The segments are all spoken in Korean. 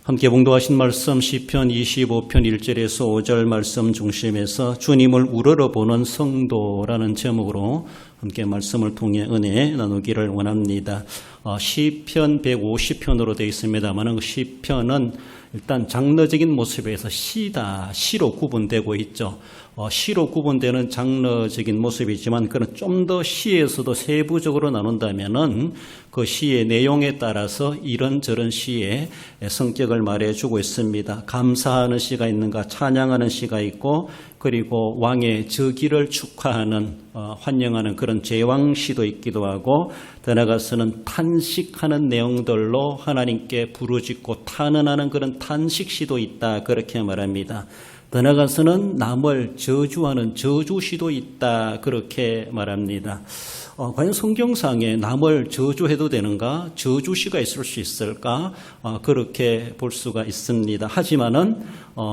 함께 봉독하신 말씀 시편 25편 1절에서 5절 말씀 중심에서 주님을 우러러보는 성도라는 제목으로 함께 말씀을 통해 은혜 나누기를 원합니다. 시편 150편으로 되어 있습니다만 그 시편은 일단 장르적인 모습에서 시로 구분되고 있죠. 시로 구분되는 장르적인 모습이지만 그는 좀 더 시에서도 세부적으로 나눈다면은 그 시의 내용에 따라서 이런저런 시의 성격을 말해주고 있습니다. 감사하는 시가 있는가, 찬양하는 시가 있고, 그리고 왕의 즉위를 축하하는 환영하는 그런 제왕시도 있기도 하고, 더 나아가서는 탄식하는 내용들로 하나님께 부르짖고 탄원하는 그런 탄식시도 있다, 그렇게 말합니다. 더 나아가서는 남을 저주하는 저주시도 있다, 그렇게 말합니다. 과연 성경상에 남을 저주해도 되는가? 저주시가 있을 수 있을까? 그렇게 볼 수가 있습니다. 하지만은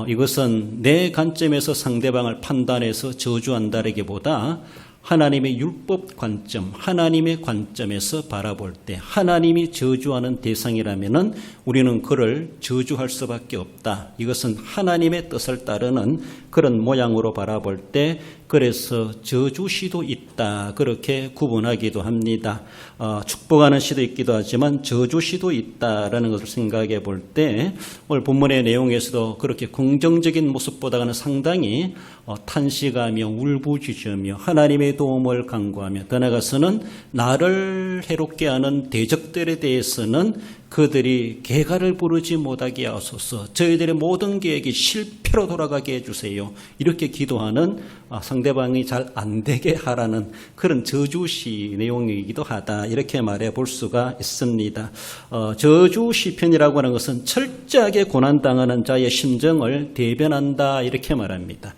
이것은 내 관점에서 상대방을 판단해서 저주한다라기보다 하나님의 율법 관점, 하나님의 관점에서 바라볼 때 하나님이 저주하는 대상이라면은 우리는 그를 저주할 수밖에 없다. 이것은 하나님의 뜻을 따르는 그런 모양으로 바라볼 때 그래서 저주시도 있다. 그렇게 구분하기도 합니다. 축복하는 시도 있기도 하지만 저주시도 있다라는 것을 생각해 볼 때 오늘 본문의 내용에서도 그렇게 긍정적인 모습보다는 상당히 탄식하며 울부짖으며 하나님의 도움을 간구하며 더 나아가서는 나를 해롭게 하는 대적들에 대해서는 그들이 개가를 부르지 못하게 하소서, 저희들의 모든 계획이 실패로 돌아가게 해주세요, 이렇게 기도하는 상대방이 잘 안되게 하라는 그런 저주시 내용이기도 하다, 이렇게 말해 볼 수가 있습니다. 저주시편이라고 하는 것은 철저하게 고난당하는 자의 심정을 대변한다, 이렇게 말합니다.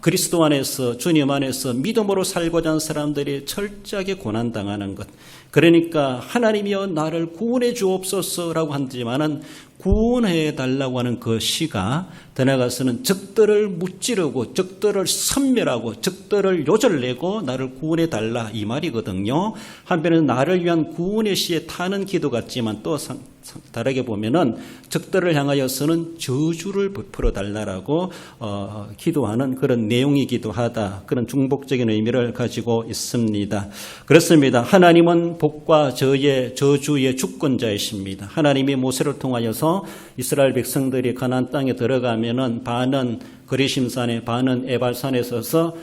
그리스도 안에서, 주님 안에서 믿음으로 살고자 하는 사람들이 철저하게 고난당하는 것, 그러니까 하나님이여 나를 구원해 주옵소서라고 하지만은 구원해 달라고 하는 그 시가 더 나아가서는 적들을 무찌르고 적들을 섬멸하고 적들을 요절내고 나를 구원해 달라, 이 말이거든요. 한편에는 나를 위한 구원의 시에 타는 기도 같지만 또 다르게 보면은 적들을 향하여서는 저주를 베풀어 달라라고 기도하는 그런 내용이기도 하다, 그런 중복적인 의미를 가지고 있습니다. 그렇습니다. 하나님은 복과 저주의 주권자이십니다. 하나님이 모세를 통하여서 이스라엘 백성들이 가나안 땅에 들어가면은 반은 그리심산에 반은 에발산에 서서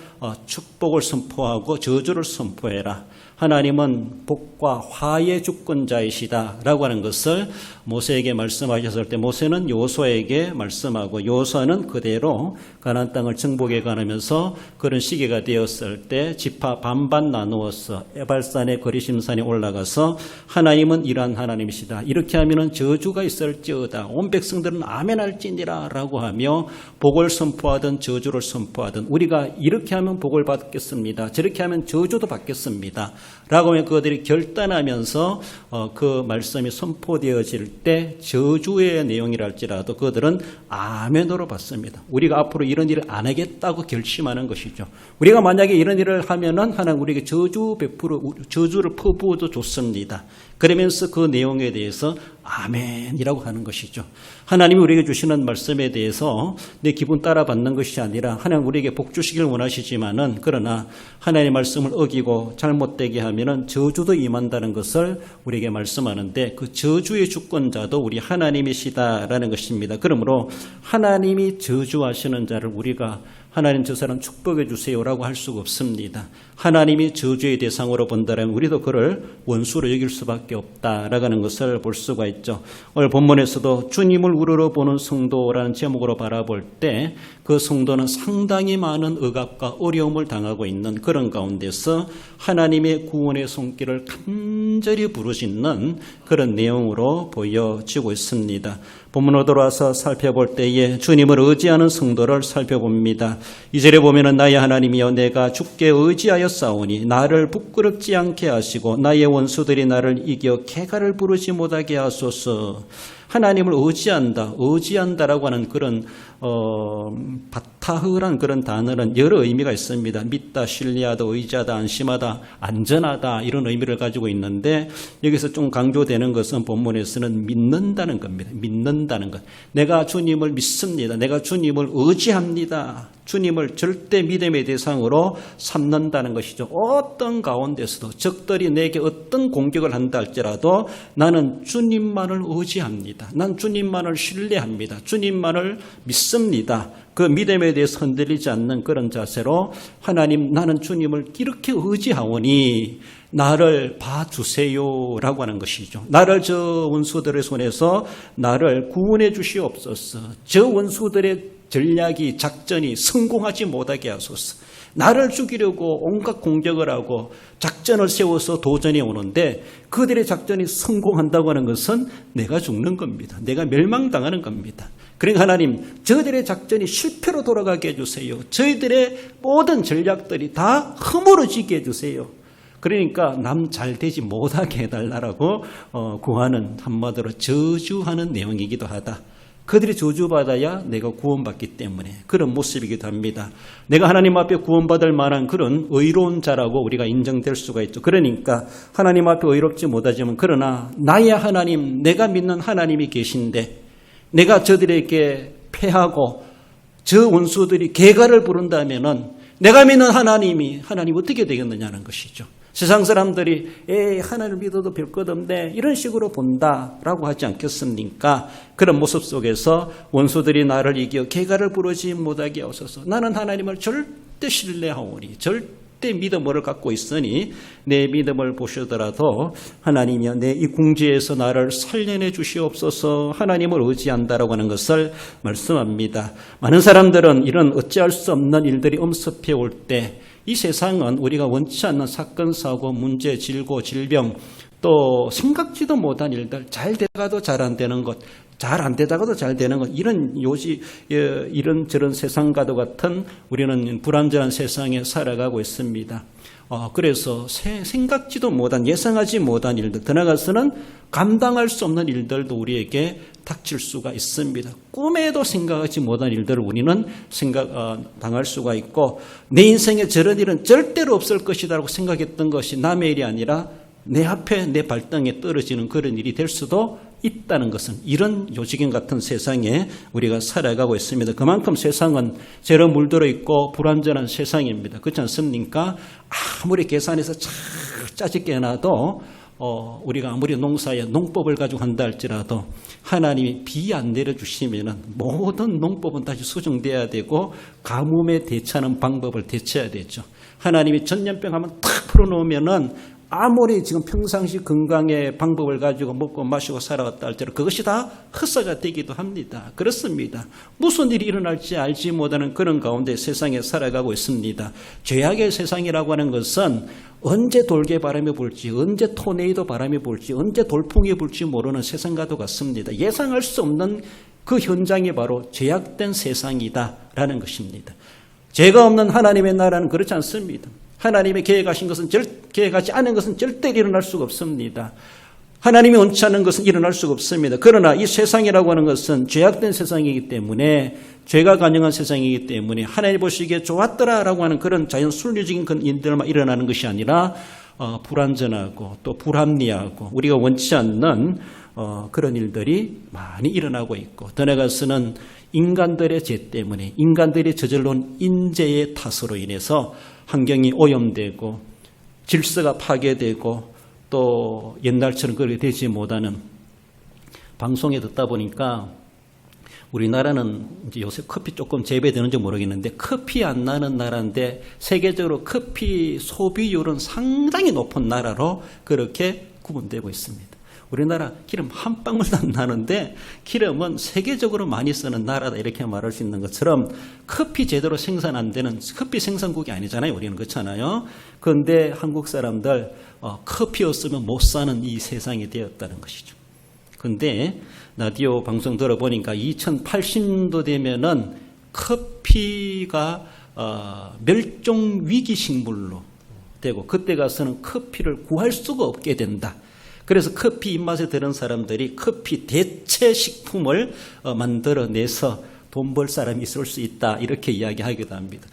축복을 선포하고 저주를 선포해라. 하나님은 복과 화의 주권자이시다라고 하는 것을 모세에게 말씀하셨을 때 모세는 여호수아에게 말씀하고 여호수아는 그대로 가나안 땅을 정복해 가면서 그런 시기가 되었을 때 지파 반반 나누어서 에발산의 그리심산에 올라가서 하나님은 이러한 하나님이시다, 이렇게 하면은 저주가 있을지어다, 온 백성들은 아멘할지니라 라고 하며 복을 선포하든 저주를 선포하든 우리가 이렇게 하면 복을 받겠습니다, 저렇게 하면 저주도 받겠습니다 라고 하면 그들이 결단하면서 그 말씀이 선포되어질 때 저주의 내용이랄지라도 그들은 아멘으로 받습니다. 우리가 앞으로 이런 일을 안 하겠다고 결심하는 것이죠. 우리가 만약에 이런 일을 하면은 하나님 우리에게 저주를 퍼부어도 좋습니다. 그러면서 그 내용에 대해서 아멘이라고 하는 것이죠. 하나님이 우리에게 주시는 말씀에 대해서 내 기분 따라 받는 것이 아니라 하나님 우리에게 복 주시길 원하시지만은 그러나 하나님의 말씀을 어기고 잘못되게 하면은 저주도 임한다는 것을 우리에게 말씀하는데 그 저주의 주권자도 우리 하나님이시다라는 것입니다. 그러므로 하나님이 저주하시는 자를 우리가 하나님 저 사람 축복해 주세요라고 할 수가 없습니다. 하나님이 저주의 대상으로 본다면 우리도 그를 원수로 여길 수밖에 없다라고 하는 것을 볼 수가 있죠. 오늘 본문에서도 주님을 우러러보는 성도라는 제목으로 바라볼 때 그 성도는 상당히 많은 억압과 어려움을 당하고 있는 그런 가운데서 하나님의 구원의 손길을 간절히 부르짖는 그런 내용으로 보여지고 있습니다. 본문으로 돌아와서 살펴볼 때에 주님을 의지하는 성도를 살펴봅니다. 2절에 보면은 나의 하나님이여 내가 주께 의지하였사오니 나를 부끄럽지 않게 하시고 나의 원수들이 나를 이겨 개가를 부르지 못하게 하소서. 하나님을 의지한다라고 하는 그런 타흐란 그런 단어는 여러 의미가 있습니다. 믿다, 신뢰하다, 의지하다, 안심하다, 안전하다 이런 의미를 가지고 있는데 여기서 좀 강조되는 것은 본문에서는 믿는다는 겁니다. 믿는다는 것. 내가 주님을 믿습니다. 내가 주님을 의지합니다. 주님을 절대 믿음의 대상으로 삼는다는 것이죠. 어떤 가운데서도 적들이 내게 어떤 공격을 한다 할지라도 나는 주님만을 의지합니다. 난 주님만을 신뢰합니다. 주님만을 믿습니다. 그 믿음에 대해서 흔들리지 않는 그런 자세로 하나님 나는 주님을 이렇게 의지하오니 나를 봐주세요라고 하는 것이죠. 나를 저 원수들의 손에서 나를 구원해 주시옵소서. 저 원수들의 전략이 작전이 성공하지 못하게 하소서. 나를 죽이려고 온갖 공격을 하고 작전을 세워서 도전해 오는데 그들의 작전이 성공한다고 하는 것은 내가 죽는 겁니다. 내가 멸망당하는 겁니다. 그러니까 하나님 저들의 작전이 실패로 돌아가게 해주세요. 저희들의 모든 전략들이 다 허물어지게 해주세요. 그러니까 남 잘 되지 못하게 해달라고 구하는 한마디로 저주하는 내용이기도 하다. 그들이 저주받아야 내가 구원받기 때문에 그런 모습이기도 합니다. 내가 하나님 앞에 구원받을 만한 그런 의로운 자라고 우리가 인정될 수가 있죠. 그러니까 하나님 앞에 의롭지 못하지만 그러나 나의 하나님, 내가 믿는 하나님이 계신데 내가 저들에게 패하고 저 원수들이 개가를 부른다면은 내가 믿는 하나님 어떻게 되겠느냐는 것이죠. 세상 사람들이 하나님을 믿어도 별 것 없네 이런 식으로 본다라고 하지 않겠습니까? 그런 모습 속에서 원수들이 나를 이겨 개가를 부르지 못하게 하소서. 나는 하나님을 절대 신뢰하오니 절대 믿음을 갖고 있으니 내 믿음을 보시더라도 하나님이여 내 이 궁지에서 나를 살려내 주시옵소서. 하나님을 의지한다라고 하는 것을 말씀합니다. 많은 사람들은 이런 어찌할 수 없는 일들이 엄습해 올 때 이 세상은 우리가 원치 않는 사건, 사고, 문제, 질고, 질병 또 생각지도 못한 일들 잘 되다가도 잘 안 되는 것 잘 안 되다가도 잘 되는 것 이런저런 세상과도 같은 우리는 불안전한 세상에 살아가고 있습니다. 그래서 생각지도 못한 예상하지 못한 일들 더 나아가서는 감당할 수 없는 일들도 우리에게 닥칠 수가 있습니다. 꿈에도 생각하지 못한 일들을 우리는 당할 수가 있고 내 인생에 저런 일은 절대로 없을 것이라고 생각했던 것이 남의 일이 아니라 내 앞에 내 발등에 떨어지는 그런 일이 될 수도 있다는 것은 이런 요지경 같은 세상에 우리가 살아가고 있습니다. 그만큼 세상은 죄로 물들어 있고 불완전한 세상입니다. 그렇지 않습니까? 아무리 계산해서 짜집게 해놔도 우리가 아무리 농사에 농법을 가지고 한다 할지라도 하나님이 비 안 내려주시면은 모든 농법은 다시 수정돼야 되고 가뭄에 대처하는 방법을 대처해야 되죠. 하나님이 전염병 하면 탁 풀어놓으면은 아무리 지금 평상시 건강의 방법을 가지고 먹고 마시고 살아갔다 할지라도 그것이 다 헛사가 되기도 합니다. 그렇습니다. 무슨 일이 일어날지 알지 못하는 그런 가운데 세상에 살아가고 있습니다. 죄악의 세상이라고 하는 것은 언제 돌개 바람이 불지, 언제 토네이도 바람이 불지, 언제 돌풍이 불지 모르는 세상과도 같습니다. 예상할 수 없는 그 현장이 바로 죄악된 세상이다라는 것입니다. 죄가 없는 하나님의 나라는 그렇지 않습니다. 하나님이 계획하신 것은 계획하지 않은 것은 절대 일어날 수가 없습니다. 하나님이 원치 않은 것은 일어날 수가 없습니다. 그러나 이 세상이라고 하는 것은 죄악된 세상이기 때문에 죄가 가능한 세상이기 때문에 하나님 보시기에 좋았더라라고 하는 그런 자연 순리적인 그런 일들만 일어나는 것이 아니라 불완전하고 또 불합리하고 우리가 원치 않는 그런 일들이 많이 일어나고 있고 더 나아가서는 인간들의 죄 때문에 인간들이 저질러온 인재의 탓으로 인해서 환경이 오염되고 질서가 파괴되고 또 옛날처럼 그렇게 되지 못하는 방송에 듣다 보니까 우리나라는 이제 요새 커피 조금 재배되는지 모르겠는데 커피 안 나는 나라인데 세계적으로 커피 소비율은 상당히 높은 나라로 그렇게 구분되고 있습니다. 우리나라 기름 한 방울도 안 나는데 기름은 세계적으로 많이 쓰는 나라다 이렇게 말할 수 있는 것처럼 커피 제대로 생산 안 되는 커피 생산국이 아니잖아요. 우리는 그렇잖아요. 그런데 한국 사람들 커피 없으면 못 사는 이 세상이 되었다는 것이죠. 그런데 라디오 방송 들어보니까 2080년도 되면은 커피가 멸종 위기 식물로 되고 그때 가서는 커피를 구할 수가 없게 된다. 그래서 커피 입맛에 드는 사람들이 커피 대체 식품을 만들어내서 돈 벌 사람이 있을 수 있다 이렇게 이야기하기도 합니다.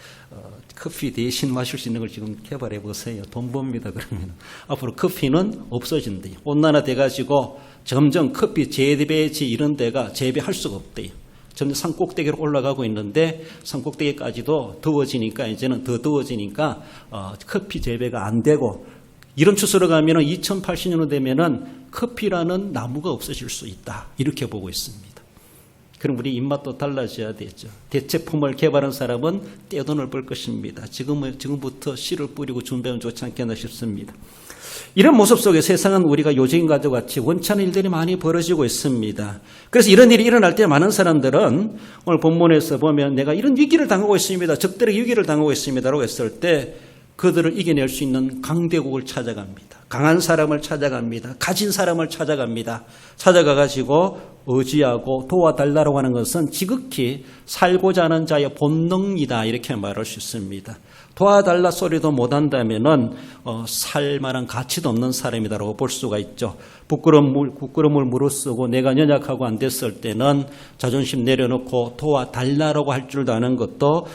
커피 대신 마실 수 있는 걸 지금 개발해 보세요. 돈 법니다. 그러면 앞으로 커피는 없어진대요. 온난화 돼가지고 점점 커피 재배지 이런 데가 재배할 수가 없대요. 점점 산 꼭대기로 올라가고 있는데 산 꼭대기까지도 더워지니까 이제는 더 더워지니까 커피 재배가 안 되고 이런 추세로 가면은 2080년으로 되면은 커피라는 나무가 없어질 수 있다 이렇게 보고 있습니다. 그럼 우리 입맛도 달라져야 되죠. 대체품을 개발한 사람은 떼돈을 벌 것입니다. 지금부터 씨를 뿌리고 준비하면 좋지 않겠나 싶습니다. 이런 모습 속에 세상은 우리가 요정인과도 같이 원치 않은 일들이 많이 벌어지고 있습니다. 그래서 이런 일이 일어날 때 많은 사람들은 오늘 본문에서 보면 내가 이런 위기를 당하고 있습니다. 적들에게 위기를 당하고 있습니다. 라고 했을 때 그들을 이겨낼 수 있는 강대국을 찾아갑니다. 강한 사람을 찾아갑니다. 가진 사람을 찾아갑니다. 찾아가가지고 의지하고 도와달라고 하는 것은 지극히 살고자 하는 자의 본능이다 이렇게 말할 수 있습니다. 도와달라 소리도 못한다면은 살만한 가치도 없는 사람이다라고 볼 수가 있죠. 부끄러움을 무릅쓰고 내가 연약하고 안 됐을 때는 자존심 내려놓고 도와달라고 할 줄도 아는 것도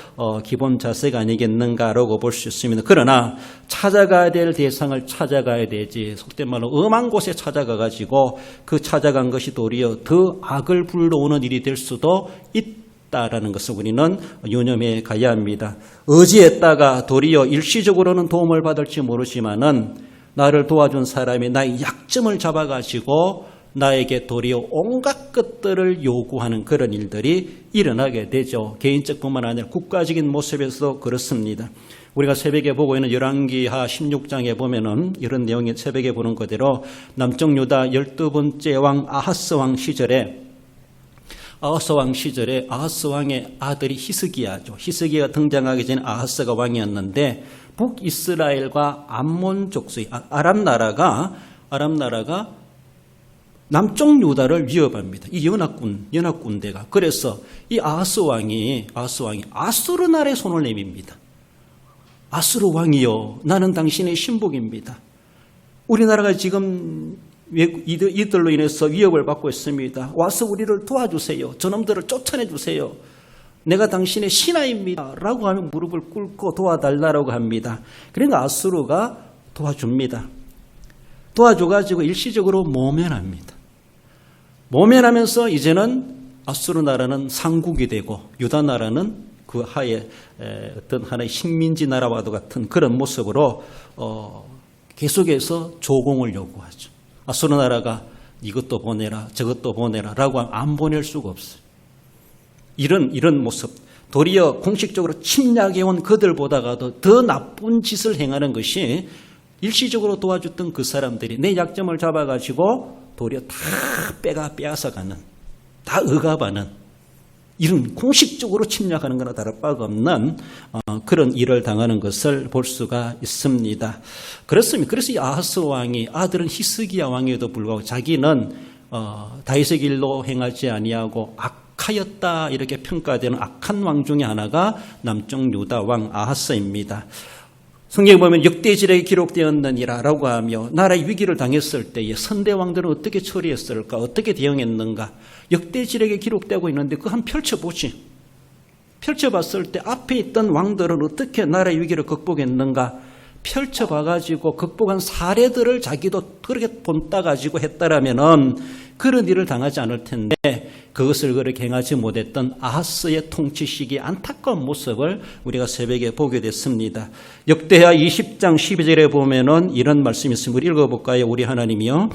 기본 자세가 아니겠는가라고 볼 수 있습니다. 그러나 찾아가야 될 대상을 찾아가야 되지 속된 말로 엄한 곳에 찾아가가지고 그 찾아간 것이 도리어 더 악을 불러오는 일이 될 수도 있다라는 것을 우리는 유념해 가야 합니다. 의지했다가 도리어 일시적으로는 도움을 받을지 모르지만은 나를 도와준 사람이 나의 약점을 잡아가지고 나에게 도리어 온갖 것들을 요구하는 그런 일들이 일어나게 되죠. 개인적뿐만 아니라 국가적인 모습에서도 그렇습니다. 우리가 새벽에 보고 있는 열왕기하 16장에 보면은 이런 내용이 새벽에 보는 그대로 남쪽 유다 12번째 왕 아하스 왕 시절에 아하스 왕의 아들이 히스기야죠. 히스기야가 등장하기 전에 아하스가 왕이었는데 북이스라엘과 암몬 족속 아람 나라가 남쪽 유다를 위협합니다. 이 연합군대가. 그래서 이 아하스 왕이 아수르 나라의 손을 내밉니다. 아수르 왕이여, 나는 당신의 신복입니다. 우리나라가 지금 이들로 인해서 위협을 받고 있습니다. 와서 우리를 도와주세요. 저놈들을 쫓아내주세요. 내가 당신의 신하입니다. 라고 하면 무릎을 꿇고 도와달라고 합니다. 그러니까 아수르가 도와줍니다. 도와줘가지고 일시적으로 모면합니다. 모면하면서 이제는 아수르 나라는 상국이 되고 유다 나라는 그 하에 어떤 하나의 식민지 나라와도 같은 그런 모습으로 계속해서 조공을 요구하죠. 아수르 나라가 이것도 보내라 저것도 보내라 라고 하면 안 보낼 수가 없어요. 이런 모습 도리어 공식적으로 침략해온 그들보다도 더 나쁜 짓을 행하는 것이 일시적으로 도와줬던 그 사람들이 내 약점을 잡아가지고 도리어 다 빼앗아가는 다 억압하는 이런 공식적으로 침략하는 거나 다를 바가 없는 그런 일을 당하는 것을 볼 수가 있습니다. 그렇습니다. 그래서 이 아하스 왕이 아들은 히스기야 왕에도 불구하고 자기는 다윗의 길로 행하지 아니하고 악하였다 이렇게 평가되는 악한 왕 중에 하나가 남쪽 유다 왕 아하스입니다. 성경에 보면 역대지력이 기록되었느니라 라고 하며 나라의 위기를 당했을 때에 선대왕들은 어떻게 처리했을까 어떻게 대응했는가 역대지력에 기록되고 있는데 그거 한번 펼쳐보지. 펼쳐봤을 때 앞에 있던 왕들은 어떻게 나라의 위기를 극복했는가 펼쳐봐가지고 극복한 사례들을 자기도 그렇게 본따가지고 했다라면은 그런 일을 당하지 않을 텐데 그것을 그렇게 행하지 못했던 아하스의 통치 시기의 안타까운 모습을 우리가 새벽에 보게 됐습니다. 역대하 20장 12절에 보면은 이런 말씀이 있습니다. 우리 읽어볼까요? 우리 하나님이여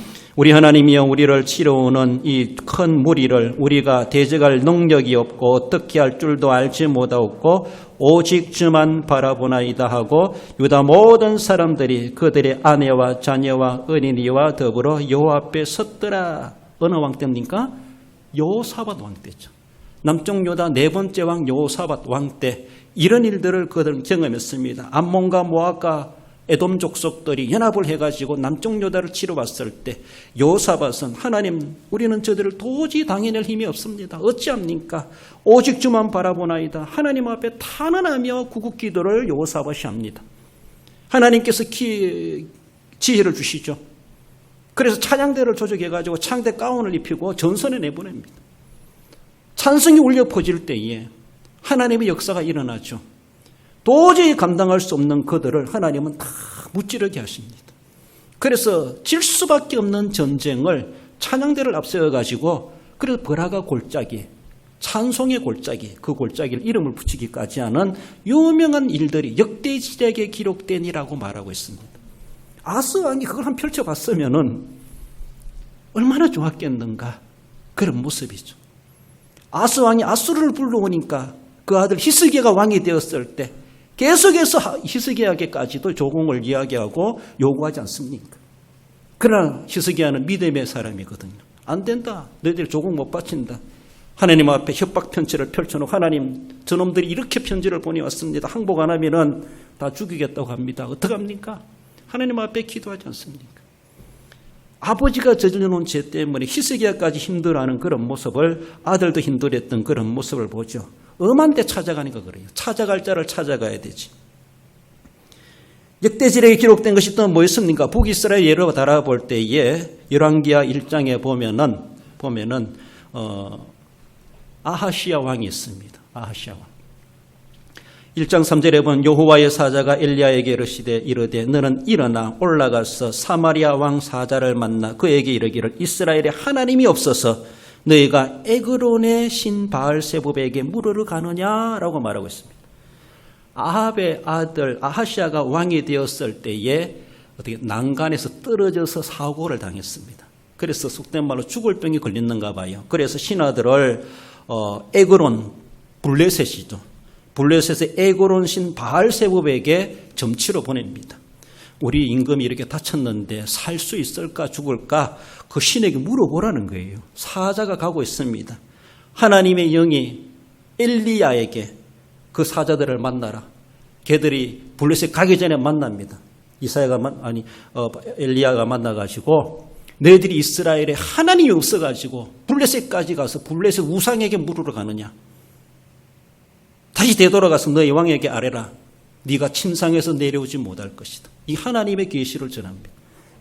우리를 치러오는 이 큰 무리를 우리가 대적할 능력이 없고 어떻게 할 줄도 알지 못하고 오직 주만 바라보나이다 하고 유다 모든 사람들이 그들의 아내와 자녀와 어린이와 더불어 여호와 앞에 섰더라. 어느 왕 때입니까? 여호사밧 왕 때죠. 남쪽 유다 네 번째 왕 여호사밧 왕 때 이런 일들을 그들은 경험했습니다. 암몬과 모압과 에돔 족속들이 연합을 해가지고 남쪽 유다를 치러봤을 때 여호사밧은 하나님 우리는 저들을 도저히 당해낼 힘이 없습니다. 어찌합니까? 오직 주만 바라보나이다. 하나님 앞에 탄원하며 구국기도를 여호사밧이 합니다. 하나님께서 지혜를 주시죠. 그래서 찬양대를 조직해가지고 창대 가운을 입히고 전선에 내보냅니다. 찬성이 울려 퍼질 때에 하나님의 역사가 일어나죠. 도저히 감당할 수 없는 그들을 하나님은 다 무찌르게 하십니다. 그래서 질 수밖에 없는 전쟁을 찬양대를 앞세워가지고 그래서 버라가 골짜기, 찬송의 골짜기, 그 골짜기를 이름을 붙이기까지 하는 유명한 일들이 역대지략에 기록되니라고 말하고 있습니다. 아스 왕이 그걸 한번 펼쳐봤으면은 얼마나 좋았겠는가 그런 모습이죠. 아스 왕이 아수르를 불러오니까 그 아들 히스기야가 왕이 되었을 때 계속해서 히스기야에게까지도 조공을 이야기하고 요구하지 않습니까? 그러나 히스기야는 믿음의 사람이거든요. 안 된다. 너희들 조공 못 바친다. 하나님 앞에 협박 편지를 펼쳐놓고 하나님 저놈들이 이렇게 편지를 보내왔습니다. 항복 안 하면은 다 죽이겠다고 합니다. 어떡합니까? 하나님 앞에 기도하지 않습니까? 아버지가 저질러놓은 죄 때문에 히스기야까지 힘들어하는 그런 모습을 아들도 힘들었던 그런 모습을 보죠. 엄한 데 찾아가니까 그래요. 찾아갈 자를 찾아가야 되지. 역대지략에 기록된 것이 또 뭐였습니까? 북이스라엘 예로 달아볼 때에 열왕기하 1장에 보면은 아하시야 왕이 있습니다. 아하시야 왕. 1장 3절에 보면 여호와의 사자가 엘리야에게 이르되 너는 일어나 올라가서 사마리아 왕 사자를 만나 그에게 이르기를 이스라엘에 하나님이 없어서 너희가 에그론의 신 바알세붑에게 물으러 가느냐라고 말하고 있습니다. 아합의 아들 아하시아가 왕이 되었을 때에 어떻게 난간에서 떨어져서 사고를 당했습니다. 그래서 속된 말로 죽을 병이 걸렸는가 봐요. 그래서 신하들을 에그론 블레셋이죠. 블레셋의 에그론 신 바알세붑에게 점치러 보냅니다. 우리 임금이 이렇게 다쳤는데 살 수 있을까 죽을까 그 신에게 물어보라는 거예요. 사자가 가고 있습니다. 하나님의 영이 엘리야에게 그 사자들을 만나라. 걔들이 블레셋 가기 전에 만납니다. 엘리야가 만나가지고 너희들이 이스라엘에 하나님이 없어가지고 블레셋까지 가서 블레셋 우상에게 물으러 가느냐. 다시 되돌아가서 너희 왕에게 아뢰라. 네가 침상에서 내려오지 못할 것이다. 이 하나님의 계시를 전합니다.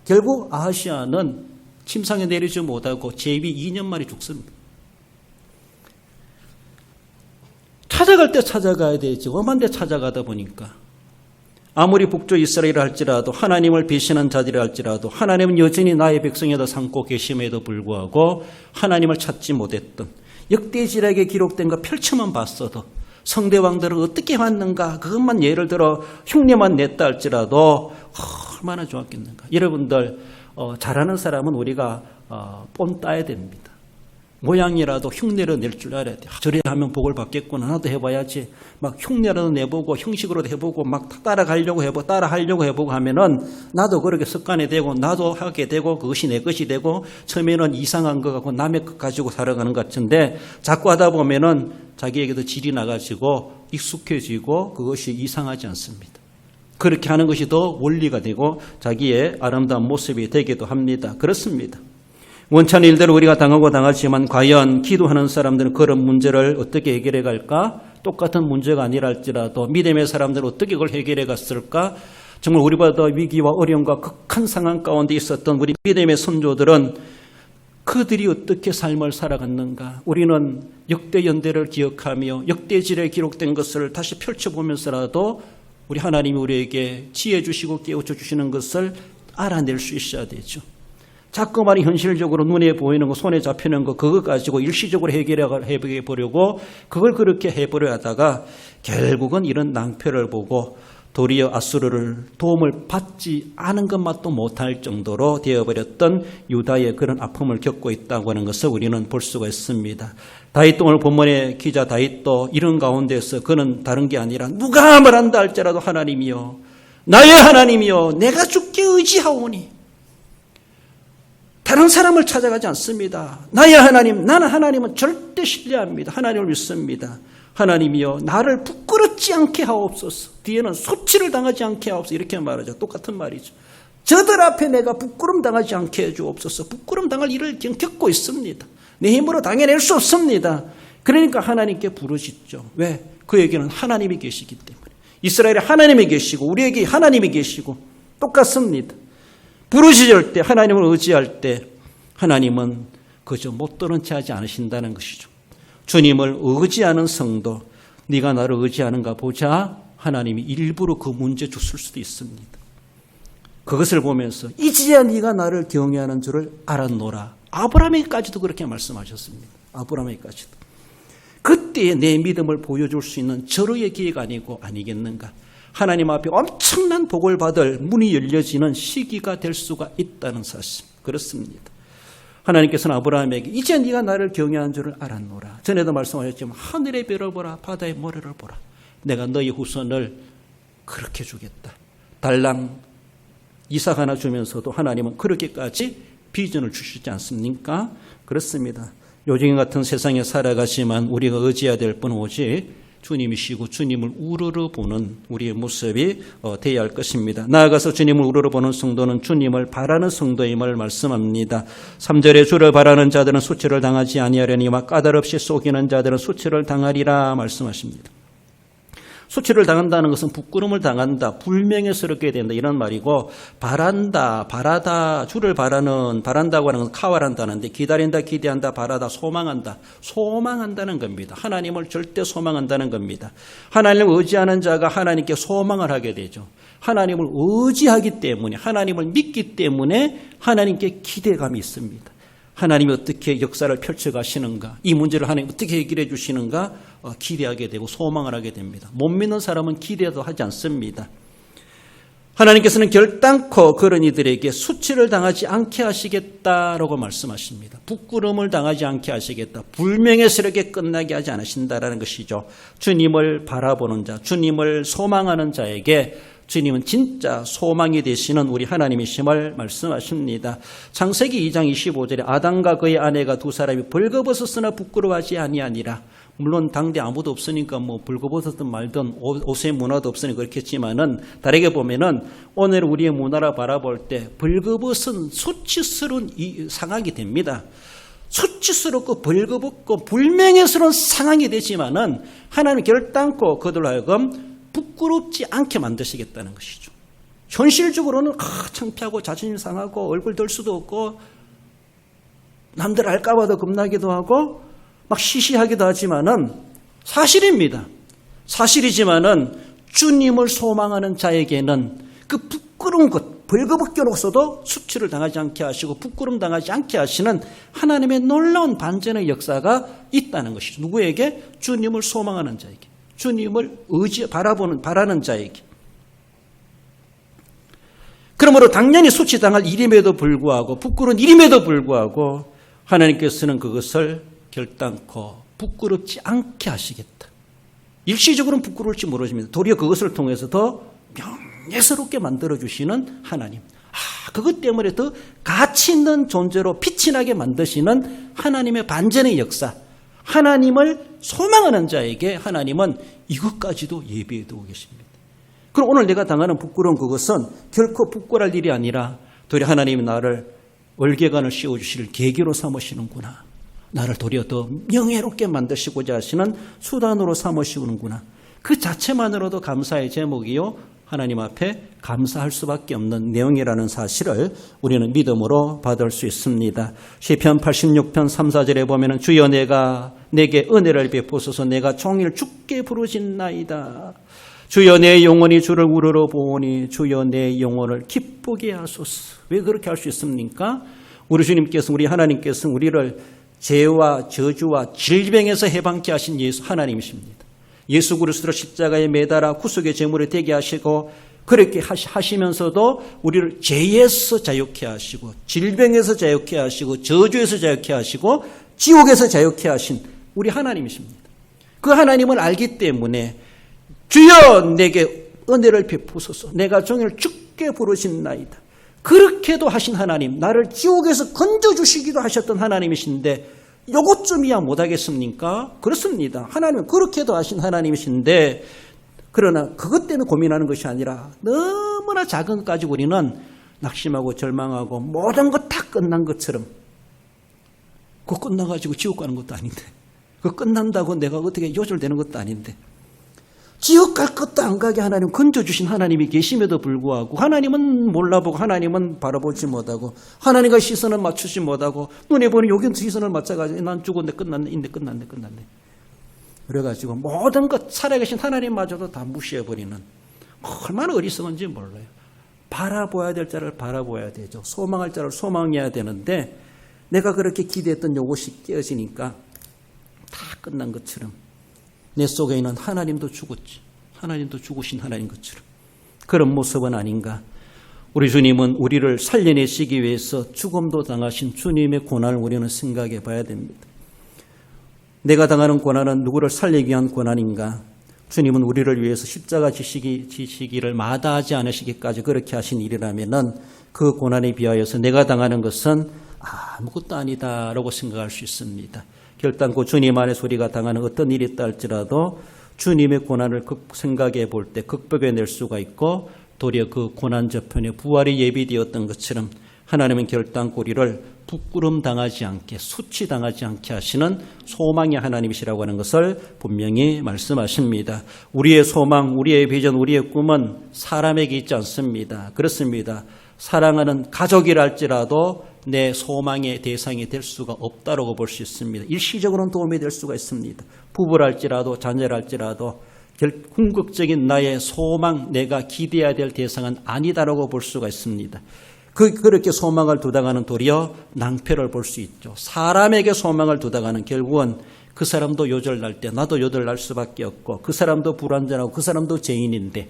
결국 아하시아는 침상에 내려오지 못하고 제위 2년 만에 죽습니다. 찾아갈 때 찾아가야 되지. 엄한 데 찾아가다 보니까 아무리 북쪽 이스라엘을 할지라도 하나님을 배신한 자들이 할지라도 하나님은 여전히 나의 백성에다 삼고 계심에도 불구하고 하나님을 찾지 못했던 역대지략에 기록된 거 펼쳐만 봤어도 성대왕들은 어떻게 왔는가 그것만 예를 들어 흉내만 냈다 할지라도 얼마나 좋았겠는가. 여러분들 잘하는 사람은 우리가 뽐 따야 됩니다. 모양이라도 흉내를 낼 줄 알아야 돼요. 저래 하면 복을 받겠구나. 나도 해봐야지. 막 흉내라도 내보고 형식으로도 해보고 막 따라하려고 해보고 하면은 나도 그렇게 습관이 되고 나도 하게 되고 그것이 내 것이 되고 처음에는 이상한 거 갖고 남의 것 가지고 살아가는 것 같은데 자꾸 하다 보면은 자기에게도 질이 나가지고 익숙해지고 그것이 이상하지 않습니다. 그렇게 하는 것이 더 원리가 되고 자기의 아름다운 모습이 되기도 합니다. 그렇습니다. 원천의 일대로 우리가 당하고 당하지만 과연 기도하는 사람들은 그런 문제를 어떻게 해결해 갈까? 똑같은 문제가 아니라 할지라도 믿음의 사람들은 어떻게 그걸 해결해 갔을까? 정말 우리보다 위기와 어려움과 극한 상황 가운데 있었던 우리 믿음의 선조들은 그들이 어떻게 삶을 살아갔는가? 우리는 역대 연대를 기억하며 역대지략에 기록된 것을 다시 펼쳐보면서라도 우리 하나님이 우리에게 지혜 주시고 깨우쳐 주시는 것을 알아낼 수 있어야 되죠. 자꾸만 현실적으로 눈에 보이는 거, 손에 잡히는 거, 그거 가지고 일시적으로 해결해 보려고 그걸 그렇게 해보려 하다가 결국은 이런 낭패를 보고 도리어 아수르를 도움을 받지 않은 것만도 못할 정도로 되어버렸던 유다의 그런 아픔을 겪고 있다고 하는 것을 우리는 볼 수가 있습니다. 다윗도 오늘 본문의 기자 다윗도 이런 가운데서 그는 다른 게 아니라 누가 말한다 할지라도 하나님이여 나의 하나님이여 내가 주께 의지하오니 다른 사람을 찾아가지 않습니다. 나의 하나님, 나는 하나님은 절대 신뢰합니다. 하나님을 믿습니다. 하나님이여 나를 부끄럽지 않게 하옵소서. 뒤에는 소치를 당하지 않게 하옵소서. 이렇게 말하죠. 똑같은 말이죠. 저들 앞에 내가 부끄럼 당하지 않게 해주옵소서. 부끄럼 당할 일을 지금 겪고 있습니다. 내 힘으로 당해낼 수 없습니다. 그러니까 하나님께 부르짖죠. 왜? 그에게는 하나님이 계시기 때문에. 이스라엘에 하나님이 계시고 우리에게 하나님이 계시고 똑같습니다. 부르짖을 때 하나님을 의지할 때 하나님은 그저 못 들은 채 하지 않으신다는 것이죠. 주님을 의지하는 성도, 네가 나를 의지하는가 보자. 하나님이 일부러 그 문제 줬을 수도 있습니다. 그것을 보면서 이제야 네가 나를 경외하는 줄을 알았노라. 아브라함에게까지도 그렇게 말씀하셨습니다. 아브라함에게까지도. 그때의 내 믿음을 보여줄 수 있는 절호의 기회가 아니겠는가. 하나님 앞에 엄청난 복을 받을 문이 열려지는 시기가 될 수가 있다는 사실. 그렇습니다. 하나님께서는 아브라함에게 이제 네가 나를 경외한 줄을 알았노라. 전에도 말씀하셨지만 하늘의 별을 보라, 바다의 모래를 보라. 내가 너희 후손을 그렇게 주겠다. 달랑 이삭 하나 주면서도 하나님은 그렇게까지 비전을 주시지 않습니까? 그렇습니다. 요즘 같은 세상에 살아가지만 우리가 의지해야 될 분은 오직 주님이시고 주님을 우러러 보는 우리의 모습이 되어야 할 것입니다. 나아가서 주님을 우러러 보는 성도는 주님을 바라는 성도임을 말씀합니다. 3절에 주를 바라는 자들은 수치를 당하지 아니하려니와 까닭없이 속이는 자들은 수치를 당하리라 말씀하십니다. 수치를 당한다는 것은 부끄러움을 당한다, 불명예스럽게 된다 이런 말이고, 바란다, 바라다, 주를 바란다고 하는 것은 카와란다는데 기다린다, 기대한다, 바라다, 소망한다, 소망한다는 겁니다. 하나님을 절대 소망한다는 겁니다. 하나님을 의지하는 자가 하나님께 소망을 하게 되죠. 하나님을 의지하기 때문에, 하나님을 믿기 때문에 하나님께 기대감이 있습니다. 하나님이 어떻게 역사를 펼쳐가시는가, 이 문제를 하나님 어떻게 해결해 주시는가 기대하게 되고 소망을 하게 됩니다. 못 믿는 사람은 기대도 하지 않습니다. 하나님께서는 결단코 그런 이들에게 수치를 당하지 않게 하시겠다라고 말씀하십니다. 부끄러움을 당하지 않게 하시겠다. 불명예스럽게 끝나게 하지 않으신다라는 것이죠. 주님을 바라보는 자, 주님을 소망하는 자에게 주님은 진짜 소망이 되시는 우리 하나님이심을 말씀하십니다. 창세기 2장 25절에 아담과 그의 아내가 두 사람이 벌거벗었으나 부끄러워하지 아니하니라. 물론 당대 아무도 없으니까 뭐 벌거벗었든 말든 옷의 문화도 없으니 그렇겠지만은 다르게 보면은 오늘 우리의 문화를 바라볼 때 벌거벗은 수치스러운 상황이 됩니다. 수치스럽고 벌거벗고 불명예스러운 상황이 되지만은 하나님 결단코 그들로 하여금 부끄럽지 않게 만드시겠다는 것이죠. 현실적으로는 창피하고 자존심 상하고 얼굴 들 수도 없고 남들 알까 봐도 겁나기도 하고 막 시시하기도 하지만은 사실입니다. 사실이지만은 주님을 소망하는 자에게는 그 부끄러운 것, 벌거벗겨놓고서도 수치를 당하지 않게 하시고 부끄러움 당하지 않게 하시는 하나님의 놀라운 반전의 역사가 있다는 것이죠. 누구에게? 주님을 소망하는 자에게. 주님을 바라는 자에게. 그러므로 당연히 수치당할 일임에도 불구하고 부끄러운 일임에도 불구하고 하나님께서는 그것을 결단코 부끄럽지 않게 하시겠다. 일시적으로는 부끄러울지 모르십니다. 도리어 그것을 통해서 더 명예스럽게 만들어주시는 하나님. 그것 때문에 더 가치 있는 존재로 빛이 나게 만드시는 하나님의 반전의 역사. 하나님을 소망하는 자에게 하나님은 이것까지도 예비해 두고 계십니다. 그럼 오늘 내가 당하는 부끄러운 그것은 결코 부끄러울 일이 아니라 도리어 하나님이 나를 월계관을 씌워주실 계기로 삼으시는구나. 나를 도리어 더 명예롭게 만드시고자 하시는 수단으로 삼으시는구나. 그 자체만으로도 감사의 제목이요. 하나님 앞에 감사할 수밖에 없는 내용이라는 사실을 우리는 믿음으로 받을 수 있습니다. 시편 86편 3, 4절에 보면 주여 내게 은혜를 베푸소서 내가 종일 주께 부르짖나이다. 주여 내 영혼이 주를 우러러 보오니 주여 내 영혼을 기쁘게 하소서. 왜 그렇게 할 수 있습니까? 우리 주님께서 우리 하나님께서 우리를 죄와 저주와 질병에서 해방케 하신 예수 하나님이십니다. 예수 그리스도를 십자가에 매달아 구속의 제물이 되게 하시고 그렇게 하시면서도 우리를 죄에서 자유케 하시고 질병에서 자유케 하시고 저주에서 자유케 하시고 지옥에서 자유케 하신 우리 하나님이십니다. 그 하나님을 알기 때문에 주여 내게 은혜를 베푸소서 내가 종일 주께 부르짖나이다. 그렇게도 하신 하나님, 나를 지옥에서 건져주시기도 하셨던 하나님이신데 요것쯤이야 못하겠습니까? 그렇습니다. 하나님은 그렇게도 하신 하나님이신데 그러나 그것 때문에 고민하는 것이 아니라 너무나 작은 것 가지고 우리는 낙심하고 절망하고 모든 것 다 끝난 것처럼 그거 끝나가지고 지옥 가는 것도 아닌데 그거 끝난다고 내가 어떻게 요절되는 것도 아닌데 지옥 갈 것도 안 가게 하나님 건져주신 하나님이 계심에도 불구하고 하나님은 몰라보고 하나님은 바라보지 못하고 하나님과 시선을 맞추지 못하고 눈에 보는 여기 시선을 맞춰가지고 난 죽었네 끝났네. 그래가지고 모든 것 살아계신 하나님마저도 다 무시해버리는 얼마나 어리석은지 몰라요. 바라보아야 될 자를 바라보아야 되죠. 소망할 자를 소망해야 되는데 내가 그렇게 기대했던 요것이 깨어지니까 다 끝난 것처럼 내 속에 있는 하나님도 죽었지. 하나님도 죽으신 하나님 것처럼 그런 모습은 아닌가. 우리 주님은 우리를 살려내시기 위해서 죽음도 당하신 주님의 고난을 우리는 생각해 봐야 됩니다. 내가 당하는 고난은 누구를 살리기 위한 고난인가? 주님은 우리를 위해서 십자가 지시기를 마다하지 않으시기까지 그렇게 하신 일이라면은 그 고난에 비하여서 내가 당하는 것은 아무것도 아니다라고 생각할 수 있습니다. 결단코 주님 안에서 우리가 당하는 어떤 일이 있다 할지라도 주님의 고난을 생각해 볼 때 극복해낼 수가 있고 도리어 그 고난 저편에 부활이 예비되었던 것처럼 하나님은 결단코 우리를 부끄럼 당하지 않게 수치당하지 않게 하시는 소망의 하나님이시라고 하는 것을 분명히 말씀하십니다. 우리의 소망, 우리의 비전, 우리의 꿈은 사람에게 있지 않습니다. 그렇습니다. 사랑하는 가족이랄지라도 내 소망의 대상이 될 수가 없다고 볼 수 있습니다. 일시적으로는 도움이 될 수가 있습니다. 부부랄지라도 자녀랄지라도 궁극적인 나의 소망, 내가 기대해야 될 대상은 아니다라고 볼 수가 있습니다. 그렇게 소망을 두다가는 도리어 낭패를 볼 수 있죠. 사람에게 소망을 두다가는 결국은 그 사람도 요절날 때 나도 요절날 수밖에 없고 그 사람도 불완전하고 그 사람도 죄인인데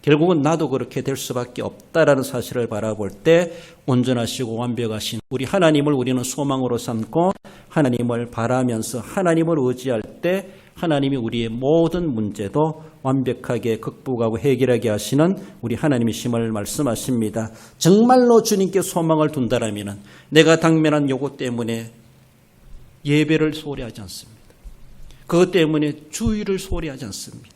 결국은 나도 그렇게 될 수밖에 없다라는 사실을 바라볼 때 온전하시고 완벽하신 우리 하나님을 우리는 소망으로 삼고 하나님을 바라면서 하나님을 의지할 때 하나님이 우리의 모든 문제도 완벽하게 극복하고 해결하게 하시는 우리 하나님이심을 말씀하십니다. 정말로 주님께 소망을 둔다라면 내가 당면한 요것 때문에 예배를 소홀히 하지 않습니다. 그것 때문에 주의를 소홀히 하지 않습니다.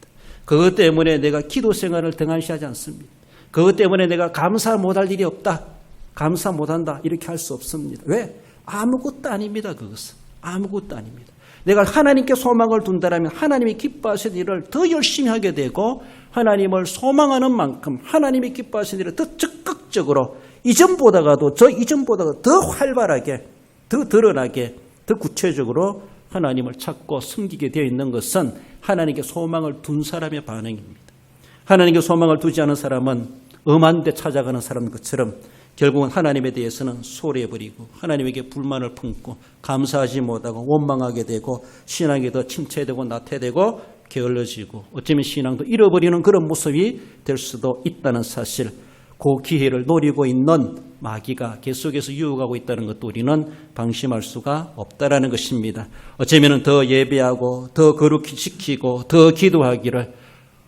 그것 때문에 내가 기도 생활을 등한시하지 않습니다. 그것 때문에 내가 감사 못할 일이 없다. 감사 못한다. 이렇게 할 수 없습니다. 왜? 아무것도 아닙니다. 그것은. 아무것도 아닙니다. 내가 하나님께 소망을 둔다라면 하나님이 기뻐하시는 일을 더 열심히 하게 되고 하나님을 소망하는 만큼 하나님이 기뻐하시는 일을 더 적극적으로 이전보다도 더 활발하게 더 드러나게 더 구체적으로 하나님을 찾고 섬기게 되어 있는 것은 하나님께 소망을 둔 사람의 반응입니다. 하나님께 소망을 두지 않은 사람은 엄한 데 찾아가는 사람 것처럼 결국은 하나님에 대해서는 소홀해버리고 하나님에게 불만을 품고 감사하지 못하고 원망하게 되고 신앙이 더 침체되고 나태되고 게을러지고 어쩌면 신앙도 잃어버리는 그런 모습이 될 수도 있다는 사실, 그 기회를 노리고 있는 마귀가 계속해서 유혹하고 있다는 것도 우리는 방심할 수가 없다라는 것입니다. 어쩌면 더 예배하고 더 거룩히 지키고 더 기도하기를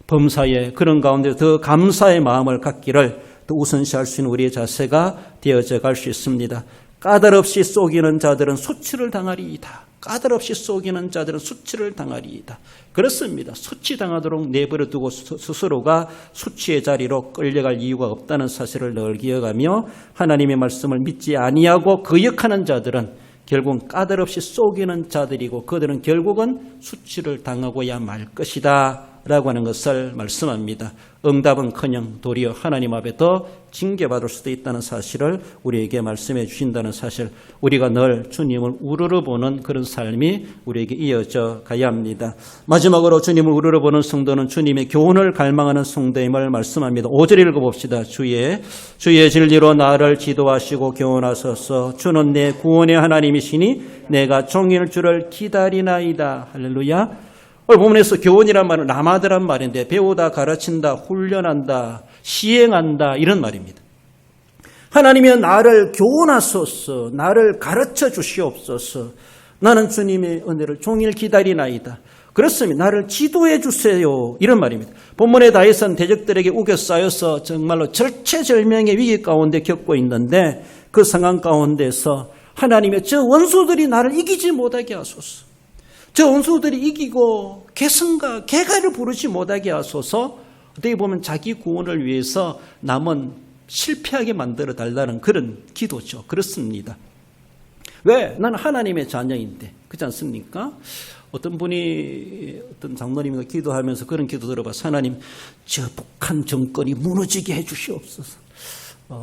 범사에 그런 가운데 더 감사의 마음을 갖기를 또 우선시할 수 있는 우리의 자세가 되어져 갈 수 있습니다. 까닭없이 속이는 자들은 수치를 당하리이다. 까닭없이 속이는 자들은 수치를 당하리이다. 그렇습니다. 수치당하도록 내버려두고 스스로가 수치의 자리로 끌려갈 이유가 없다는 사실을 늘 기억하며 하나님의 말씀을 믿지 아니하고 거역하는 자들은 결국은 까닭없이 속이는 자들이고 그들은 결국은 수치를 당하고야 말 것이다 라고 하는 것을 말씀합니다. 응답은커녕 도리어 하나님 앞에 더 징계받을 수도 있다는 사실을 우리에게 말씀해 주신다는 사실, 우리가 늘 주님을 우러러보는 그런 삶이 우리에게 이어져 가야 합니다. 마지막으로 주님을 우러러보는 성도는 주님의 교훈을 갈망하는 성도임을 말씀합니다. 5절 읽어봅시다. 주의 진리로 나를 지도하시고 교훈하소서. 주는 내 구원의 하나님이시니 내가 종일 주를 기다리나이다. 할렐루야. 오늘 본문에서 교훈이란 말은 라마드란 말인데 배우다, 가르친다, 훈련한다, 시행한다 이런 말입니다. 하나님이 나를 교훈하소서, 나를 가르쳐 주시옵소서. 나는 주님의 은혜를 종일 기다리나이다. 그렇습니다. 나를 지도해 주세요. 이런 말입니다. 본문의 다윗은 대적들에게 우겨싸여서 정말로 절체절명의 위기 가운데 겪고 있는데 그 상황 가운데서 하나님의 저 원수들이 나를 이기지 못하게 하소서. 저 원수들이 이기고 계승과 개가를 부르지 못하게 하소서. 어떻게 보면 자기 구원을 위해서 남은 실패하게 만들어 달라는 그런 기도죠. 그렇습니다. 왜? 나는 하나님의 자녀인데. 그렇지 않습니까? 어떤 분이 어떤 장로님이 기도하면서 그런 기도 들어봐서 하나님 저 북한 정권이 무너지게 해 주시옵소서.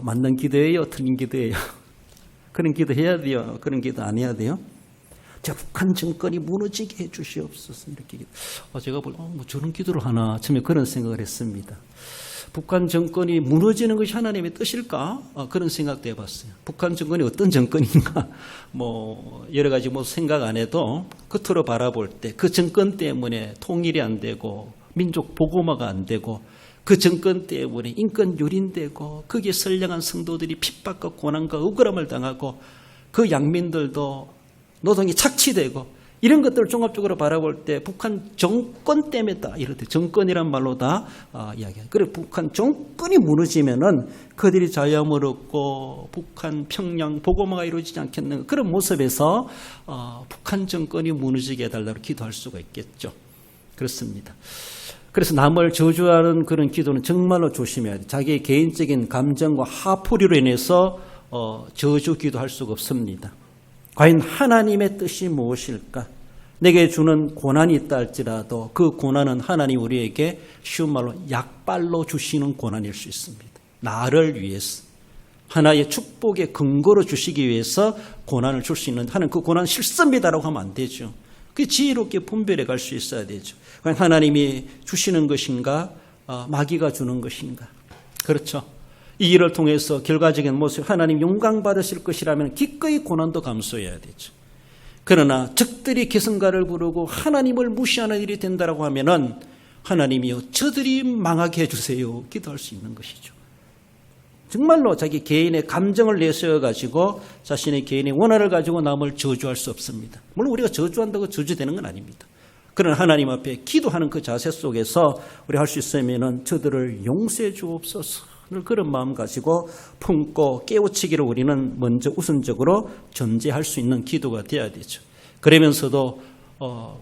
맞는 기도예요? 틀린 기도예요? 그런 기도 해야 돼요? 그런 기도 안 해야 돼요? 저 북한 정권이 무너지게 해 주시옵소서. 이렇게 제가 뭐 저런 기도를 하나 처음에 그런 생각을 했습니다. 북한 정권이 무너지는 것이 하나님의 뜻일까? 그런 생각도 해봤어요. 북한 정권이 어떤 정권인가? 뭐 여러 가지 뭐 생각 안 해도 겉으로 바라볼 때 그 정권 때문에 통일이 안 되고 민족 보고마가 안 되고 그 정권 때문에 인권 유린되고 거기에 선량한 성도들이 핍박과 고난과 억울함을 당하고 그 양민들도 노동이 착취되고 이런 것들을 종합적으로 바라볼 때 북한 정권 때문에다 이럴 때 정권이란 말로 다 이야기해요. 그리고 북한 정권이 무너지면은 그들이 자유함을 얻고 북한 평양 보고마가 이루어지지 않겠는가 그런 모습에서 북한 정권이 무너지게 해달라고 기도할 수가 있겠죠. 그렇습니다. 그래서 남을 저주하는 그런 기도는 정말로 조심해야 돼요. 자기의 개인적인 감정과 하풀이로 인해서 저주 기도할 수가 없습니다. 과연 하나님의 뜻이 무엇일까? 내게 주는 고난이 있다 할지라도 그 고난은 하나님 우리에게 쉬운 말로 약발로 주시는 고난일 수 있습니다. 나를 위해서 하나의 축복의 근거로 주시기 위해서 고난을 줄 수 있는 하나님 그 고난은 싫습니다라고 하면 안 되죠. 그게 지혜롭게 분별해 갈 수 있어야 되죠. 과연 하나님이 주시는 것인가 마귀가 주는 것인가. 그렇죠. 이 일을 통해서 결과적인 모습 하나님 영광 받으실 것이라면 기꺼이 고난도 감수해야 되죠. 그러나 적들이 계승가를 부르고 하나님을 무시하는 일이 된다고 하면은 하나님이요 저들이 망하게 해주세요 기도할 수 있는 것이죠. 정말로 자기 개인의 감정을 내세워가지고 자신의 개인의 원한을 가지고 남을 저주할 수 없습니다. 물론 우리가 저주한다고 저주되는 건 아닙니다. 그러나 하나님 앞에 기도하는 그 자세 속에서 우리 할 수 있으면은 저들을 용서해 주옵소서 그런 마음 가지고 품고 깨우치기를 우리는 먼저 우선적으로 전제할 수 있는 기도가 되어야 되죠. 그러면서도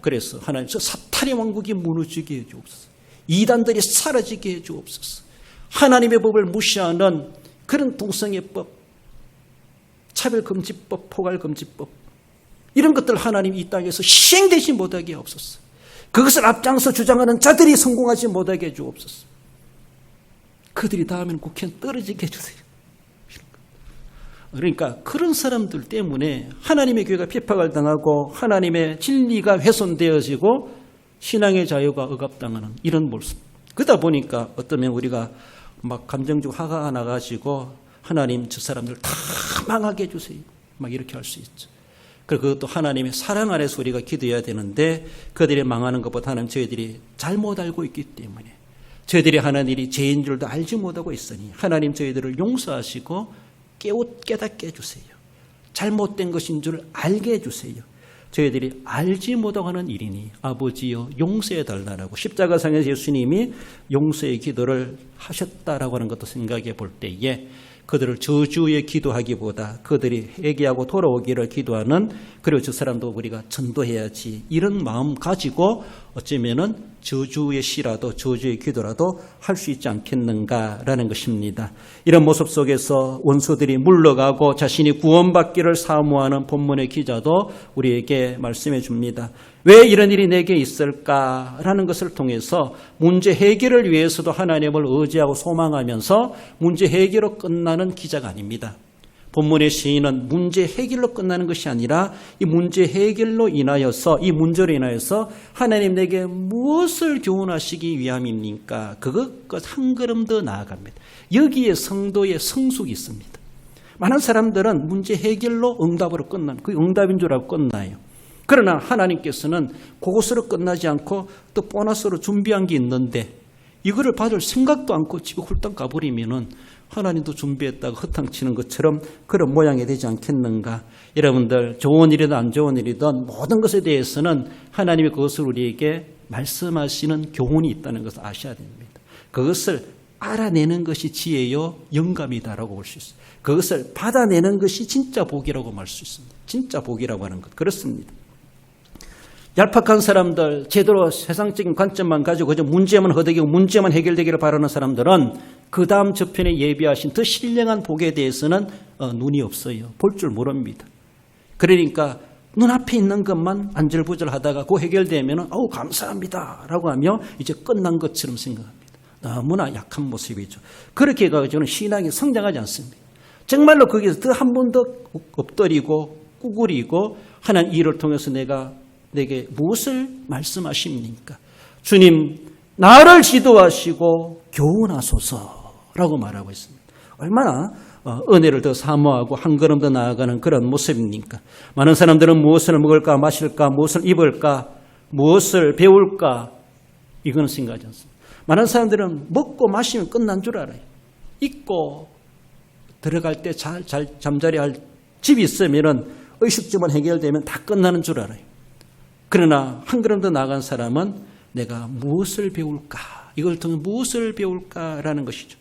그래서 하나님 저 사탄의 왕국이 무너지게 해 주옵소서. 이단들이 사라지게 해 주옵소서. 하나님의 법을 무시하는 그런 동성애법, 차별금지법, 포괄금지법 이런 것들 하나님 이 땅에서 시행되지 못하게 하옵소서. 그것을 앞장서 주장하는 자들이 성공하지 못하게 해 주옵소서. 그들이 다음에는 국회에 떨어지게 해주세요. 그러니까 그런 사람들 때문에 하나님의 교회가 핍박을 당하고 하나님의 진리가 훼손되어지고 신앙의 자유가 억압당하는 이런 모습. 그러다 보니까 어쩌면 우리가 막 감정적 화가 나가지고 하나님 저 사람들 다 망하게 해주세요. 막 이렇게 할 수 있죠. 그리고 그것도 하나님의 사랑 안에서 우리가 기도해야 되는데 그들이 망하는 것보다 하나님 저희들이 잘못 알고 있기 때문에 저희들이 하나님이 죄인 줄도 알지 못하고 있으니 하나님 저희들을 용서하시고 깨닫게 해주세요. 잘못된 것인 줄 알게 해주세요. 저희들이 알지 못하고 하는 일이니 아버지여 용서해달라고 십자가상에서 예수님이 용서의 기도를 하셨다라고 하는 것도 생각해 볼 때에 그들을 저주에 기도하기보다 그들이 회개하고 돌아오기를 기도하는 그리고 저 사람도 우리가 전도해야지 이런 마음 가지고 어쩌면은 저주의 시라도 저주의 기도라도 할 수 있지 않겠는가라는 것입니다. 이런 모습 속에서 원수들이 물러가고 자신이 구원받기를 사모하는 본문의 기자도 우리에게 말씀해 줍니다. 왜 이런 일이 내게 있을까라는 것을 통해서 문제 해결을 위해서도 하나님을 의지하고 소망하면서 문제 해결로 끝나는 기자가 아닙니다. 본문의 시인은 문제 해결로 끝나는 것이 아니라 이 문제 해결로 인하여서 이 문제로 인하여서 하나님 내게 무엇을 교훈하시기 위함입니까? 그것 한 걸음 더 나아갑니다. 여기에 성도의 성숙이 있습니다. 많은 사람들은 문제 해결로 응답으로 끝나는 그 응답인 줄 알고 끝나요. 그러나 하나님께서는 그것으로 끝나지 않고 또 보너스로 준비한 게 있는데 이거를 받을 생각도 않고 집에 훌떡 가버리면은 하나님도 준비했다고 허탕치는 것처럼 그런 모양이 되지 않겠는가. 여러분들 좋은 일이든 안 좋은 일이든 모든 것에 대해서는 하나님이 그것을 우리에게 말씀하시는 교훈이 있다는 것을 아셔야 됩니다. 그것을 알아내는 것이 지혜요 영감이다라고 볼 수 있어요. 그것을 받아내는 것이 진짜 복이라고 말 수 있습니다. 진짜 복이라고 하는 것 그렇습니다. 얄팍한 사람들, 제대로 세상적인 관점만 가지고 그저 문제만 허덕이고 문제만 해결되기를 바라는 사람들은 그 다음 저편에 예비하신 더 신령한 복에 대해서는 눈이 없어요. 볼 줄 모릅니다. 그러니까 눈앞에 있는 것만 안절부절하다가 그 해결되면 어우 감사합니다 라고 하며 이제 끝난 것처럼 생각합니다. 너무나 약한 모습이죠. 그렇게 해가지고는 신앙이 성장하지 않습니다. 정말로 거기서 더 한 번 더 엎드리고 구부리고 하나님 이를 통해서 내게 무엇을 말씀하십니까? 주님, 나를 지도하시고 교훈하소서라고 말하고 있습니다. 얼마나 은혜를 더 사모하고 한 걸음 더 나아가는 그런 모습입니까? 많은 사람들은 무엇을 먹을까 마실까, 무엇을 입을까, 무엇을 배울까, 이거는 생각하지 않습니다. 많은 사람들은 먹고 마시면 끝난 줄 알아요. 입고 들어갈 때 잠자리할 집이 있으면 의식주만 해결되면 다 끝나는 줄 알아요. 그러나 한 걸음 더 나아간 사람은 내가 무엇을 배울까, 이걸 통해 무엇을 배울까라는 것이죠.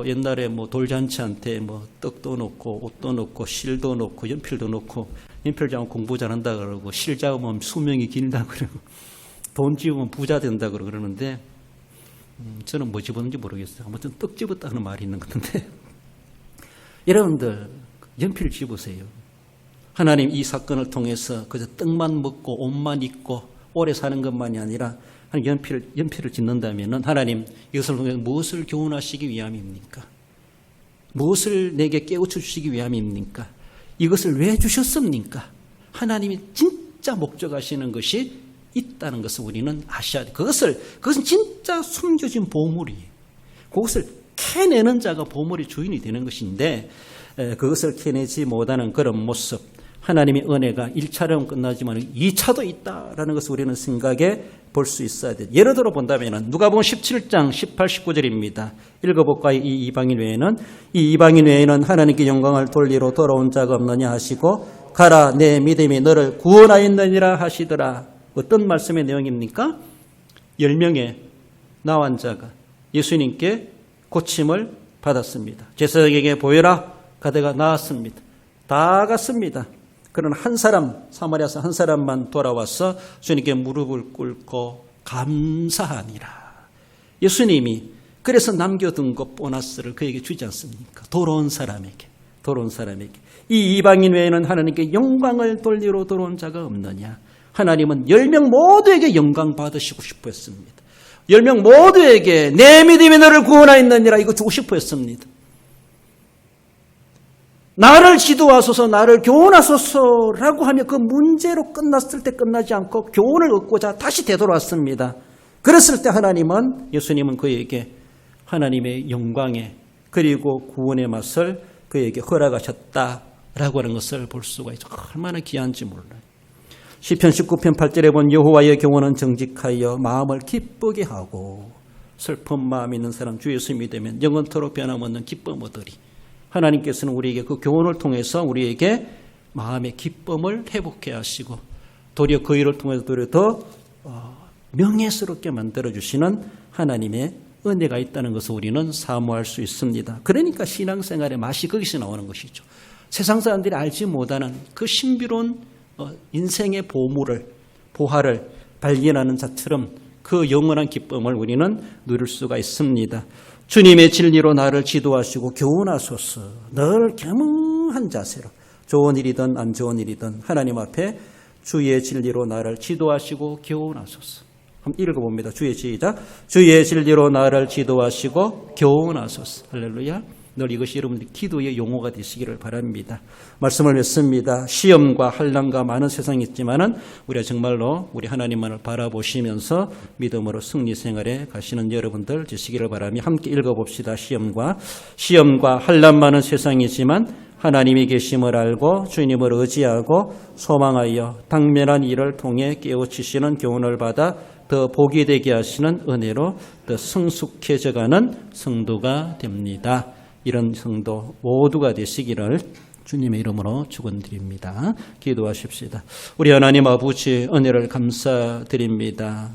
옛날에 돌잔치한테 떡도 넣고 옷도 넣고 실도 넣고 연필도 넣고, 연필 잡으면 공부 잘한다 그러고 실 잡으면 수명이 길다 그러고 돈 집으면 부자 된다 그러는데, 저는 뭐 집었는지 모르겠어요. 아무튼 떡 집었다는 말이 있는 것 같은데 여러분들 연필 집으세요. 하나님 이 사건을 통해서 그저 떡만 먹고 옷만 입고 오래 사는 것만이 아니라 연필을 짓는다면 하나님 이것을 통해서 무엇을 교훈하시기 위함입니까? 무엇을 내게 깨우쳐 주시기 위함입니까? 이것을 왜 주셨습니까? 하나님이 진짜 목적하시는 것이 있다는 것을 우리는 아셔야 돼요. 그것은 진짜 숨겨진 보물이에요. 그것을 캐내는 자가 보물의 주인이 되는 것인데, 그것을 캐내지 못하는 그런 모습, 하나님의 은혜가 1차로는 끝나지만 2차도 있다라는 것을 우리는 생각해 볼 수 있어야 돼요. 예를 들어 본다면 누가복음 17장 18, 19절입니다. 읽어볼까요? 이 이방인 외에는 하나님께 영광을 돌리러 돌아온 자가 없느냐 하시고, 가라 내 믿음이 너를 구원하였느니라 하시더라. 어떤 말씀의 내용입니까? 10명의 나환자가 예수님께 고침을 받았습니다. 제사장에게 보여라. 가다가 나았습니다. 다 갔습니다. 그러나 한 사람, 사마리아서 한 사람만 돌아와서 주님께 무릎을 꿇고 감사하니라. 예수님이 그래서 남겨둔 것 보너스를 그에게 주지 않습니까? 돌아온 사람에게. 이 이방인 외에는 하나님께 영광을 돌리러 돌아온 자가 없느냐. 하나님은 10명 모두에게 영광 받으시고 싶어 했습니다. 10명 모두에게 내 믿음이 너를 구원하였느니라, 이거 주고 싶어 했습니다. 나를 지도하소서, 나를 교훈하소서라고 하며 그 문제로 끝났을 때 끝나지 않고 교훈을 얻고자 다시 되돌아왔습니다. 그랬을 때 예수님은 그에게 하나님의 영광에 그리고 구원의 맛을 그에게 허락하셨다라고 하는 것을 볼 수가 있죠. 얼마나 귀한지 몰라요. 시편 19편 8절에 본 여호와의 교훈은 정직하여 마음을 기쁘게 하고, 슬픈 마음 있는 사람 주 예수 믿으면 영원토록 변함없는 기쁨 얻으리. 하나님께서는 우리에게 그 교훈을 통해서 우리에게 마음의 기쁨을 회복해 하시고, 도리어 그 일을 통해서 더 명예스럽게 만들어주시는 하나님의 은혜가 있다는 것을 우리는 사모할 수 있습니다. 그러니까 신앙생활의 맛이 거기서 나오는 것이죠. 세상 사람들이 알지 못하는 그 신비로운 인생의 보화를 발견하는 자처럼 그 영원한 기쁨을 우리는 누릴 수가 있습니다. 주님의 진리로 나를 지도하시고 교훈하소서. 늘 겸허한 자세로, 좋은 일이든 안 좋은 일이든 하나님 앞에 주의 진리로 나를 지도하시고 교훈하소서. 한번 읽어봅니다. 주의 시작. 주의 진리로 나를 지도하시고 교훈하소서. 할렐루야. 늘 이것이 여러분들 기도의 용어가 되시기를 바랍니다. 말씀을 맺습니다. 시험과 환난과 많은 세상이 있지만은 우리가 정말로 우리 하나님만을 바라보시면서 믿음으로 승리 생활에 가시는 여러분들 되시기를 바라며 함께 읽어봅시다. 시험과 환난 많은 세상이지만 하나님이 계심을 알고 주님을 의지하고 소망하여 당면한 일을 통해 깨우치시는 교훈을 받아 더 복이 되게 하시는 은혜로 더 성숙해져가는 성도가 됩니다. 이런 성도 모두가 되시기를 주님의 이름으로 축원드립니다. 기도하십시다. 우리 하나님 아버지 은혜를 감사드립니다.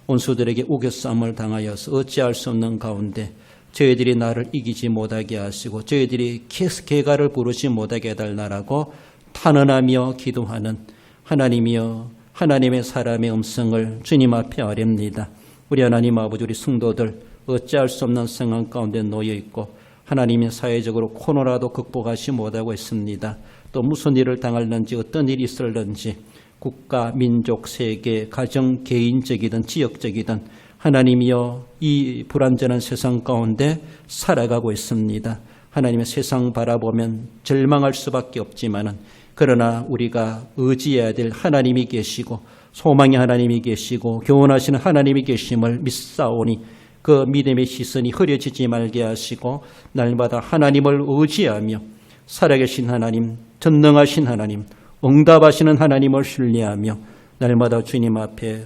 온수들에게 우겨싸움을 당하여서 어찌할 수 없는 가운데 저희들이 나를 이기지 못하게 하시고 저희들이 개가를 부르지 못하게 해달라고 탄원하며 기도하는 하나님이여, 하나님의 사람의 음성을 주님 앞에 아렵니다. 우리 하나님 아버지, 우리 성도들 어찌할 수 없는 상황 가운데 놓여 있고 하나님의 사회적으로 코로나도 극복하지 못하고 있습니다. 또 무슨 일을 당할는지 어떤 일이 있을는지 국가, 민족, 세계, 가정, 개인적이든 지역적이든 하나님이여 이 불완전한 세상 가운데 살아가고 있습니다. 하나님의 세상 바라보면 절망할 수밖에 없지만은 그러나 우리가 의지해야 될 하나님이 계시고 소망의 하나님이 계시고 교훈하시는 하나님이 계심을 믿사오니 그 믿음의 시선이 흐려지지 말게 하시고 날마다 하나님을 의지하며 살아계신 하나님, 전능하신 하나님, 응답하시는 하나님을 신뢰하며 날마다 주님 앞에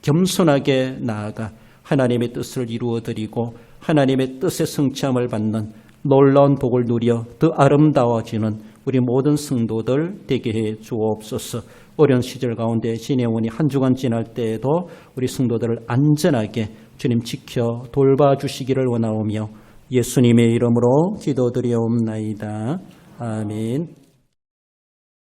겸손하게 나아가 하나님의 뜻을 이루어드리고 하나님의 뜻의 성취함을 받는 놀라운 복을 누려 더 아름다워지는 우리 모든 성도들 되게 해 주옵소서. 어려운 시절 가운데 지내오니 한 주간 지날 때에도 우리 성도들을 안전하게 주님 지켜 돌봐주시기를 원하오며 예수님의 이름으로 기도드리옵나이다. 아멘.